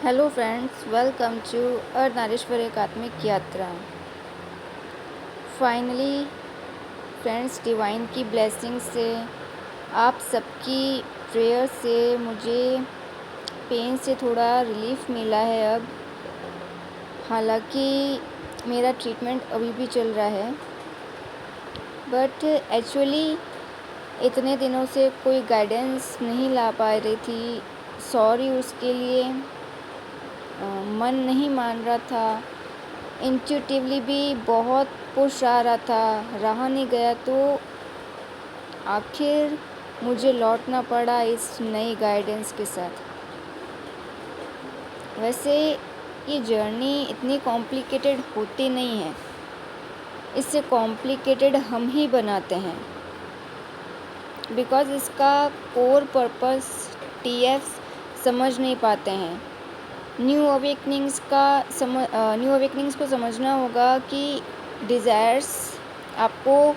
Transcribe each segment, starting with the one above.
Hello friends, welcome to Ardhanarishvara एकात्मिक यात्रा। Finally friends, divine की ब्लेसिंग से, आप सबकी प्रेयर से मुझे पेन से थोड़ा रिलीफ मिला है अब। हालांकि मेरा ट्रीटमेंट अभी भी चल रहा है, बट एक्चुअली इतने दिनों से कोई गाइडेंस नहीं ला पा रही थी। सॉरी उसके लिए। मन नहीं मान रहा था, इंट्यूटिवली भी बहुत पुश आ रहा था, रहा नहीं गया, तो आखिर मुझे लौटना पड़ा इस नई गाइडेंस के साथ। वैसे ये जर्नी इतनी कॉम्प्लिकेटेड होती नहीं है, इससे कॉम्प्लिकेटेड हम ही बनाते हैं, बिकॉज़ इसका कोर पर्पस टीएफ समझ नहीं पाते हैं। न्यू अवेकनिंग्स को समझना होगा कि डिज़ायर्स आपको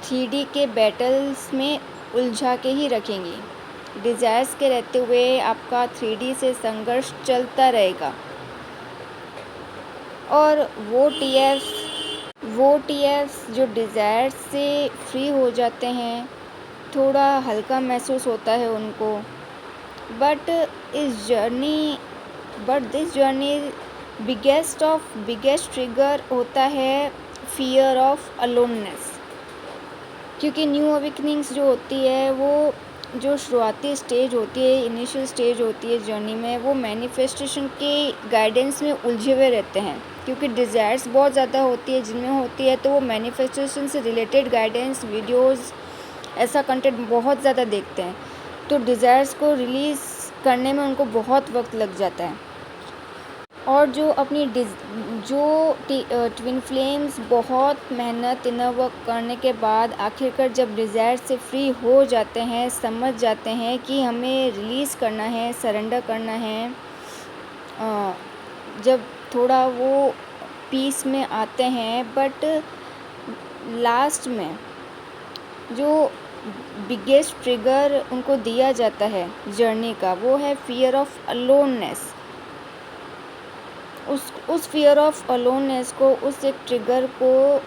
3D के बैटल्स में उलझा के ही रखेंगी। डिज़ायर्स के रहते हुए आपका 3D से संघर्ष चलता रहेगा, और वो टीएफ्स जो डिज़ायर्स से फ्री हो जाते हैं, थोड़ा हल्का महसूस होता है उनको। But this journey biggest trigger होता है फियर ऑफ अलोननेस। क्योंकि न्यू अवेकनिंग्स जो होती है, वो जो शुरुआती स्टेज होती है, इनिशियल स्टेज होती है जर्नी में, वो मैनिफेस्टेशन के गाइडेंस में उलझे हुए रहते हैं। क्योंकि डिज़ायर्स बहुत ज़्यादा होती है, जिनमें होती है, तो वो मैनिफेस्टेशन से रिलेटेड गाइडेंस वीडियोस, ऐसा कंटेंट बहुत ज़्यादा देखते हैं। तो डिज़ायर्स को रिलीज़ करने में उनको बहुत वक्त लग जाता है। और जो ट्विन फ्लेम्स बहुत मेहनत इनर वर्क करने के बाद आखिरकार जब डिज़ायर से फ्री हो जाते हैं, समझ जाते हैं कि हमें रिलीज़ करना है, सरेंडर करना है, जब थोड़ा वो पीस में आते हैं, बट लास्ट में जो बिगेस्ट ट्रिगर उनको दिया जाता है जर्नी का, वो है फियर ऑफ अलोननेस। उस फियर ऑफ अलोननेस को, उस एक ट्रिगर को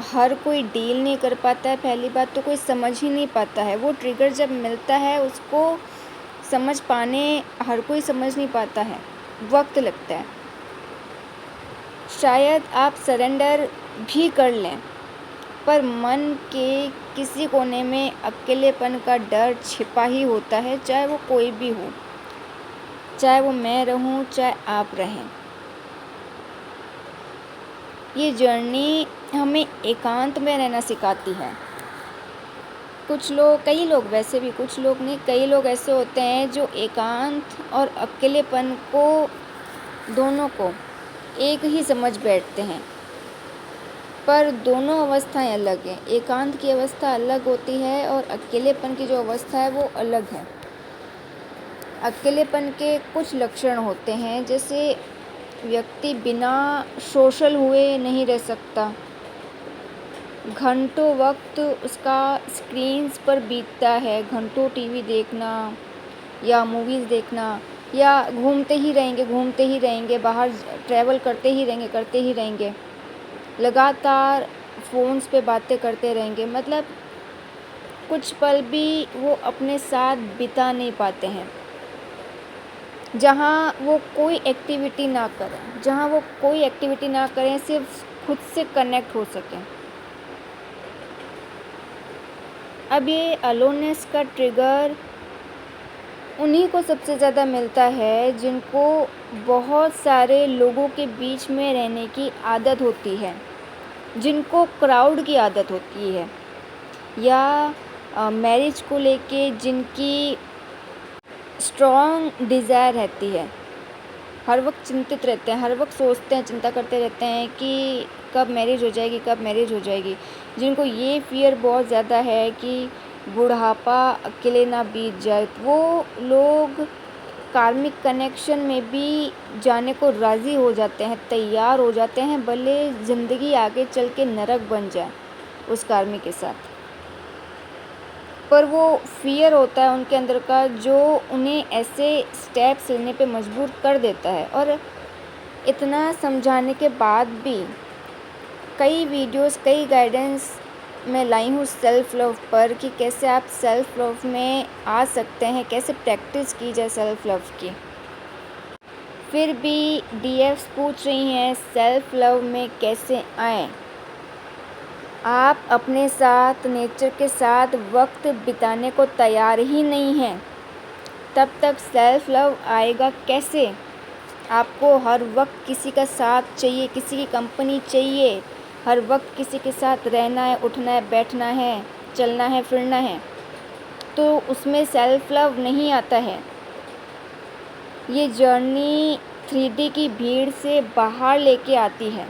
हर कोई डील नहीं कर पाता है। पहली बात तो कोई समझ ही नहीं पाता है। वो ट्रिगर जब मिलता है, उसको समझ पाने हर कोई समझ नहीं पाता है, वक्त लगता है। शायद आप सरेंडर भी कर लें, पर मन के किसी कोने में अकेलेपन का डर छिपा ही होता है, चाहे वो कोई भी हो, चाहे वो मैं रहूं, चाहे आप रहें। ये जर्नी हमें एकांत में रहना सिखाती है। कई लोग, वैसे भी कुछ लोग नहीं, कई लोग ऐसे होते हैं जो एकांत और अकेलेपन को, दोनों को एक ही समझ बैठते हैं, पर दोनों अवस्थाएं अलग हैं। एकांत की अवस्था अलग होती है और अकेलेपन की जो अवस्था है वो अलग है। अकेलेपन के कुछ लक्षण होते हैं, जैसे व्यक्ति बिना सोशल हुए नहीं रह सकता, घंटों वक्त उसका स्क्रीन्स पर बीतता है, घंटों टीवी देखना या मूवीज़ देखना, या घूमते ही रहेंगे, बाहर ट्रैवल करते ही रहेंगे, लगातार फ़ोन्स पे बातें करते रहेंगे। मतलब कुछ पल भी वो अपने साथ बिता नहीं पाते हैं, जहाँ वो कोई एक्टिविटी ना करें, सिर्फ खुद से कनेक्ट हो सकें। अब ये अलोननेस का ट्रिगर उन्हीं को सबसे ज़्यादा मिलता है जिनको बहुत सारे लोगों के बीच में रहने की आदत होती है, जिनको क्राउड की आदत होती है, या मैरिज को लेके जिनकी स्ट्रॉन्ग डिज़ायर रहती है। हर वक्त चिंतित रहते हैं, हर वक्त सोचते हैं, चिंता करते रहते हैं कि कब मैरिज हो जाएगी। जिनको ये फियर बहुत ज़्यादा है कि बुढ़ापा अकेले ना बीत जाए, वो लोग कार्मिक कनेक्शन में भी जाने को राज़ी हो जाते हैं, तैयार हो जाते हैं, भले ज़िंदगी आगे चल के नरक बन जाए उस कार्मिक के साथ। पर वो फ़ियर होता है उनके अंदर का जो उन्हें ऐसे स्टेप्स लेने पे मजबूर कर देता है। और इतना समझाने के बाद भी कई वीडियोस, कई गाइडेंस मैं लाई हूँ सेल्फ़ लव पर कि कैसे आप सेल्फ़ लव में आ सकते हैं, कैसे प्रैक्टिस की जाए सेल्फ़ लव की। फिर भी डीएफ्स पूछ रही हैं सेल्फ़ लव में कैसे आएँ? आप अपने साथ, नेचर के साथ वक्त बिताने को तैयार ही नहीं हैं, तब तक सेल्फ़ लव आएगा कैसे? आपको हर वक्त किसी का साथ चाहिए, किसी की कंपनी चाहिए, हर वक्त किसी के साथ रहना है, उठना है, बैठना है, चलना है, फिरना है, तो उसमें सेल्फ़ लव नहीं आता है। ये जर्नी 3D की भीड़ से बाहर लेके आती है।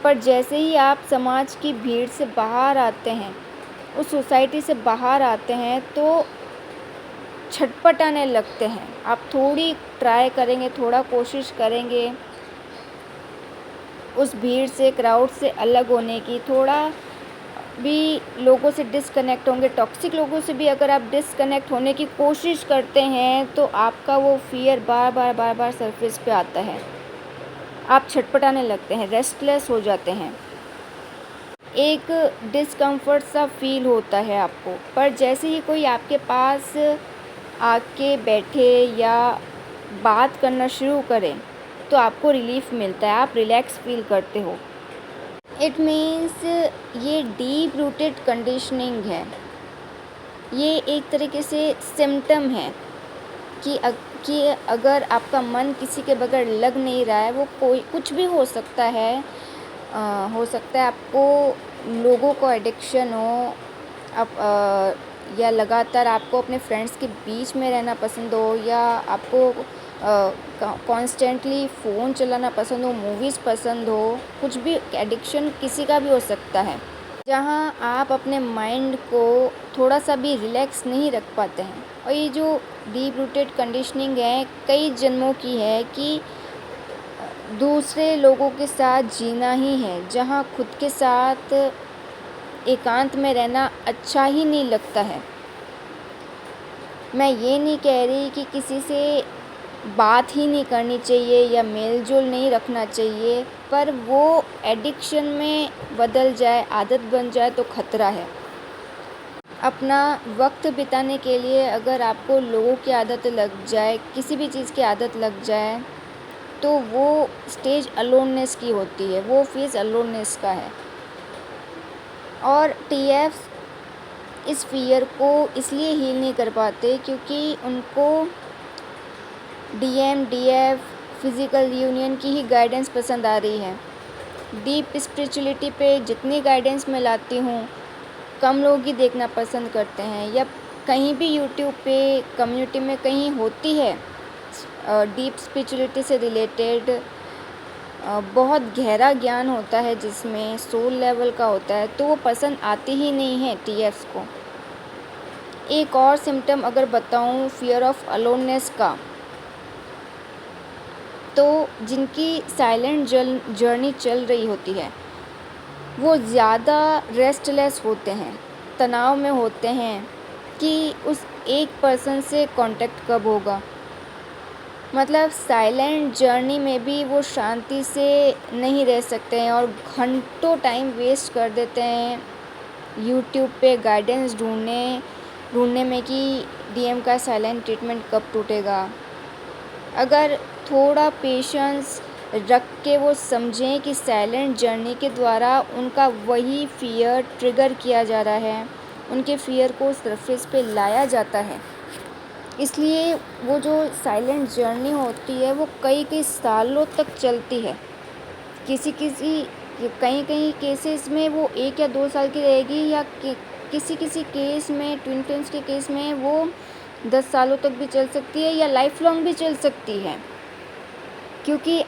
पर जैसे ही आप समाज की भीड़ से बाहर आते हैं, उस सोसाइटी से बाहर आते हैं, तो छटपटाने लगते हैं। आप थोड़ी ट्राई करेंगे, थोड़ा कोशिश करेंगे उस भीड़ से, क्राउड से अलग होने की, थोड़ा भी लोगों से डिस्कनेक्ट होंगे। टॉक्सिक लोगों से भी अगर आप डिस्कनेक्ट होने की कोशिश करते हैं तो आपका वो फ़ियर बार बार सरफेस पे आता है। आप छटपटाने लगते हैं, रेस्टलेस हो जाते हैं, एक डिस्कम्फर्ट सा फील होता है आपको। पर जैसे ही कोई आपके पास आके बैठे या बात करना शुरू करे तो आपको रिलीफ़ मिलता है, आप रिलैक्स फील करते हो। इट मीन्स ये डीप रूटेड कंडीशनिंग है। ये एक तरीके से सिम्पटम है कि अगर आपका मन किसी के बगैर लग नहीं रहा है, वो कोई कुछ भी हो सकता है। हो सकता है आपको लोगों को एडिक्शन हो, आप या लगातार आपको अपने फ्रेंड्स के बीच में रहना पसंद हो, या आपको कॉन्स्टेंटली फ़ोन चलाना पसंद हो, मूवीज़ पसंद हो, कुछ भी एडिक्शन किसी का भी हो सकता है, जहाँ आप अपने माइंड को थोड़ा सा भी रिलैक्स नहीं रख पाते हैं। और ये जो डीप रूटेड कंडीशनिंग है, कई जन्मों की है कि दूसरे लोगों के साथ जीना ही है, जहाँ खुद के साथ एकांत में रहना अच्छा ही नहीं लगता है। मैं ये नहीं कह रही कि किसी से बात ही नहीं करनी चाहिए या मेल-जोल नहीं रखना चाहिए, पर वो एडिक्शन में बदल जाए, आदत बन जाए तो खतरा है। अपना वक्त बिताने के लिए अगर आपको लोगों की आदत लग जाए, किसी भी चीज़ की आदत लग जाए, तो वो स्टेज अलोननेस की होती है, वो फेज़ अलोननेस का है। और टीएफ्स इस फ़ियर को इसलिए हील नहीं कर पाते क्योंकि उनको डीएम, डीएफ, फिज़िकल यूनियन की ही गाइडेंस पसंद आ रही है। डीप स्पिरिचुअलिटी पे जितनी गाइडेंस मैं लाती हूँ, कम लोग ही देखना पसंद करते हैं, या कहीं भी यूट्यूब पे कम्युनिटी में कहीं होती है डीप स्पिरिचुअलिटी से रिलेटेड बहुत गहरा ज्ञान होता है, जिसमें सोल लेवल का होता है, तो वो पसंद आती ही नहीं है टीएफ्स को। एक और सिम्टम अगर बताऊँ फ़ियर ऑफ अलोननेस का, तो जिनकी साइलेंट जर्नी चल रही होती है, वो ज़्यादा रेस्टलेस होते हैं, तनाव में होते हैं कि उस एक पर्सन से कांटेक्ट कब होगा। मतलब साइलेंट जर्नी में भी वो शांति से नहीं रह सकते हैं और घंटों टाइम वेस्ट कर देते हैं यूट्यूब पे गाइडेंस ढूंढने में कि डीएम का साइलेंट ट्रीटमेंट कब टूटेगा। अगर थोड़ा पेशेंस रख के वो समझें कि साइलेंट जर्नी के द्वारा उनका वही फ़ियर ट्रिगर किया जा रहा है, उनके फ़ियर को सरफेस पे लाया जाता है, इसलिए वो जो साइलेंट जर्नी होती है वो कई सालों तक चलती है। कई केसेस में वो 1 या 2 साल की रहेगी, या किसी केस में ट्विंस के केस में वो 10 सालों तक भी चल सकती है, या लाइफ लॉन्ग भी चल सकती है। क्योंकि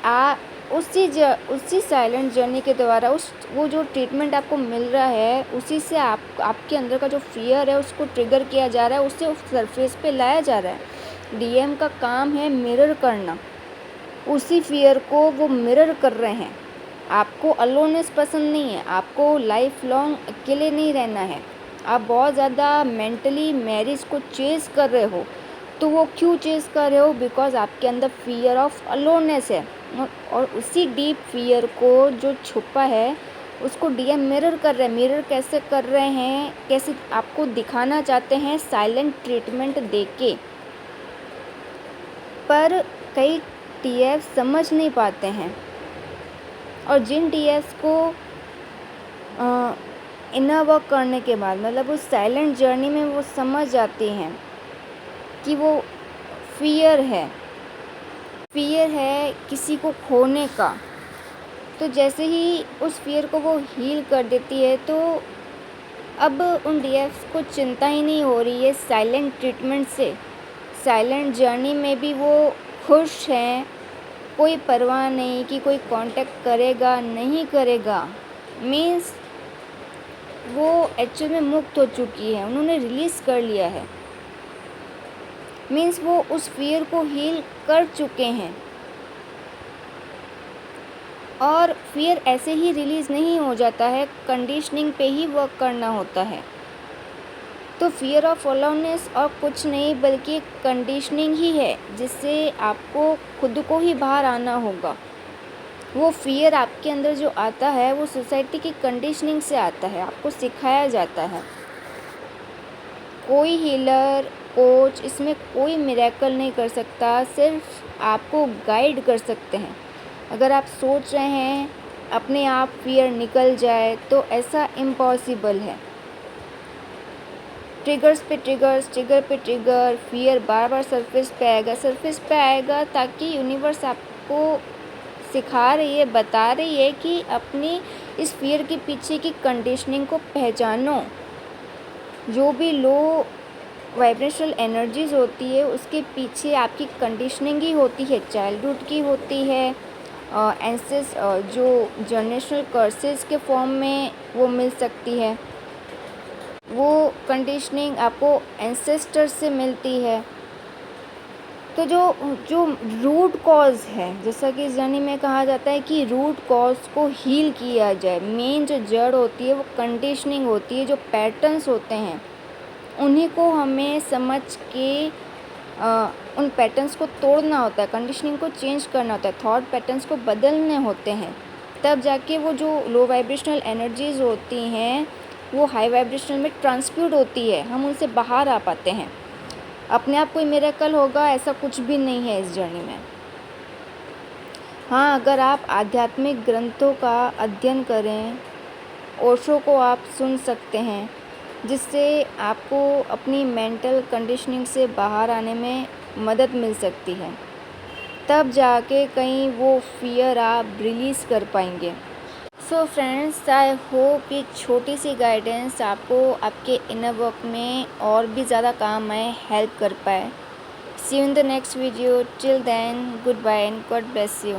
उसी साइलेंट जर्नी के द्वारा वो जो ट्रीटमेंट आपको मिल रहा है, उसी से आपके अंदर का जो फ़ियर है उसको ट्रिगर किया जा रहा है, उससे उस सरफेस पे लाया जा रहा है। डीएम का काम है मिरर करना, उसी फ़ियर को वो मिरर कर रहे हैं। आपको अलोननेस पसंद नहीं है, आपको लाइफ लॉन्ग अकेले नहीं रहना है, आप बहुत ज़्यादा मेंटली मैरिज को चेज़ कर रहे हो, तो वो क्यों चेज़ कर रहे हो? बिकॉज़ आपके अंदर फ़ियर ऑफ अलोननेस है, और उसी डीप फ़ियर को जो छुपा है उसको डीएम मिरर कर रहे हैं। मिरर कैसे कर रहे हैं, कैसे आपको दिखाना चाहते हैं? साइलेंट ट्रीटमेंट देके। पर कई टीएफ समझ नहीं पाते हैं, और जिन टीएफ को इनर वर्क करने के बाद, मतलब उस साइलेंट जर्नी में वो समझ जाती हैं कि वो फ़ियर है किसी को खोने का। तो जैसे ही उस फ़ियर को वो हील कर देती है, तो अब उन डीएफ्स को चिंता ही नहीं हो रही है साइलेंट ट्रीटमेंट से। साइलेंट जर्नी में भी वो खुश हैं, कोई परवाह नहीं कि कोई कांटेक्ट करेगा नहीं करेगा। मीन्स वो एक्चुअल में मुक्त हो चुकी है, उन्होंने रिलीज़ कर लिया है। मीन्स वो उस फ़ियर को हील कर चुके हैं, और फ़ियर ऐसे ही रिलीज़ नहीं हो जाता है, कंडीशनिंग पे ही वर्क करना होता है। तो फ़ियर ऑफ अलोननेस और कुछ नहीं बल्कि एक कंडीशनिंग ही है, जिससे आपको खुद को ही बाहर आना होगा। वो फ़ियर आपके अंदर जो आता है वो सोसाइटी की कंडीशनिंग से आता है, आपको सिखाया जाता है। कोई हीलर, कोच इसमें कोई मिरेकल नहीं कर सकता, सिर्फ आपको गाइड कर सकते हैं। अगर आप सोच रहे हैं अपने आप फ़ियर निकल जाए, तो ऐसा इम्पॉसिबल है। ट्रिगर्स पे ट्रिगर्स, ट्रिगर पे ट्रिगर, फ़ियर बार बार सरफेस पे आएगा ताकि यूनिवर्स आपको सिखा रही है, बता रही है कि अपनी इस फ़ियर के पीछे की कंडीशनिंग को पहचानो। जो भी लो वाइब्रेशनल एनर्जीज़ होती है उसके पीछे आपकी कंडीशनिंग ही होती है, चाइल्डहुड की होती है, जो जनरेशनल कर्सेस के फॉर्म में वो मिल सकती है। वो कंडीशनिंग आपको एंसेस्टर से मिलती है। तो जो रूट कॉज है, जैसा कि इस जर्नी में कहा जाता है कि रूट कॉज को हील किया जाए। मेन जो जड़ होती है वो कंडीशनिंग होती है, जो पैटर्न्स होते हैं उन्हीं को हमें समझ के उन पैटर्न्स को तोड़ना होता है, कंडीशनिंग को चेंज करना होता है, थॉट पैटर्न्स को बदलने होते हैं। तब जाके वो जो लो वाइब्रेशनल एनर्जीज़ होती हैं वो हाई वाइब्रेशनल में ट्रांसम्यूट होती है, हम उनसे बाहर आ पाते हैं। अपने आप कोई मिरेकल होगा ऐसा कुछ भी नहीं है इस जर्नी में। हाँ, अगर आप आध्यात्मिक ग्रंथों का अध्ययन करें, ओशो को आप सुन सकते हैं, जिससे आपको अपनी मेंटल कंडीशनिंग से बाहर आने में मदद मिल सकती है। तब जाके कहीं वो फ़ियर आप रिलीज़ कर पाएंगे। सो फ्रेंड्स, आई होप ये छोटी सी गाइडेंस आपको आपके इनर वर्क में और भी ज़्यादा काम आए, हेल्प कर पाए। See you in the next video. Till then, goodbye and God bless you.